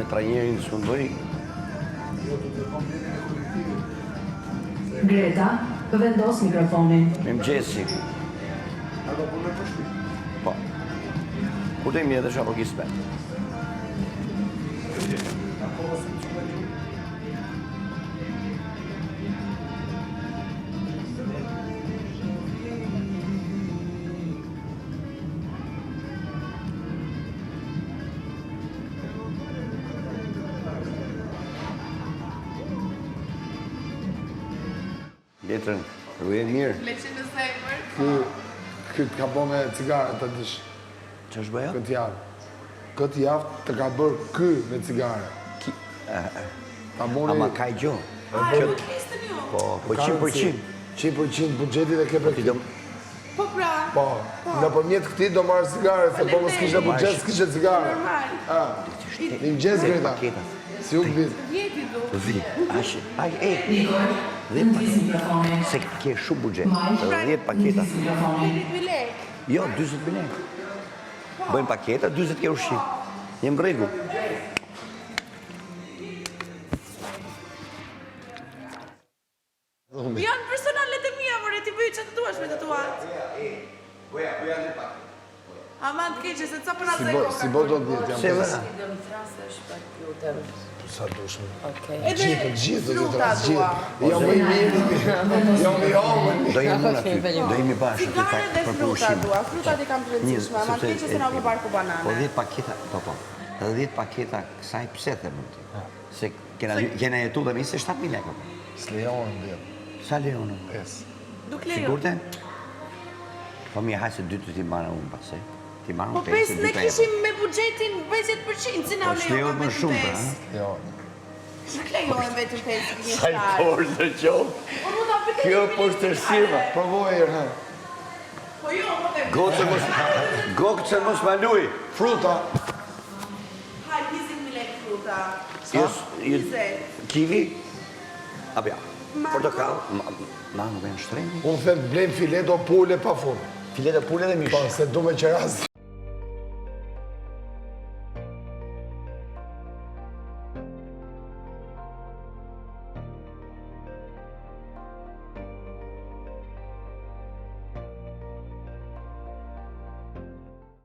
me trajnerin që më bëj. Greta, vendos mikrofonin. Me më gjesi. Po. Ku të imi edhe shapo kispe? Letërën, rrujet mirë. Leqin në zemër. Këtë ka bo me cigare të dish. Që është bëja? Këtë javë. Këtë javë të ka bërë kë me cigare. Ama ka i gjo. Nuk listën ju. Po 100%. 100% buxheti dhe ke për këtë. Po pra. Po, në përmjet këti do marrë cigare, se po më s'kishe buxhet, s'kishe cigare. Normal. Një mëgjes, Greta. Si u këtë. Vjeti du. Nikol, vendos mikrofonin. Se ke shumë buxhet. 10 paketa. 20.000 lek. Jo, 20.000 lekë. Bëjmë paketa, 20 ke ushqim. Jem gregu. Janë personalet e mija, more, ti bëjë që të duash me të tuat. Ama të keqe, se ca përna të Si bo do t'jetë, jam Se pesë. vëra. Do më thrasësh pak lutem. Sa dushme. Okej. Gjithë do fruta t'ras dua. gjithë. Jo më i mirë, jo më i homën. Do jemi unë aty, do jemi bashkë aty Cigare dhe për fruta ushqim. dua. Frutat i kam të rëndësishme, ama të keqe se na vë barku Po banane. 10 paketa, po. Edhe 10 paketa kësaj pse them ti? Se kena jetu dhe me 27.000 lekë. S'lejohen dhe. Sa lejonë? Pes. Duk lejo. Sigurte? Po mi hajse 2 të ti marrë unë pasë. Ti marrë Po unë 5 5, ne kishim me buxhetin 50%, si na Po lejo shlejohet më shumë, Jo. Nuk lejohen vetëm 5 një Sa i porë të qovë. Po mund ta bëj. Kjo poshtërsima. Provoj herë. Po jo, po te. Gokë që mos ma luj. Fruta. Haj 20.000 lek fruta. Kivi? Apo ja. Mango? Portokall? Ma nuk e në shtrengi. Unë them blejmë fileto pule pa fund. Filet e pule dhe Po, mish. se du me qeras.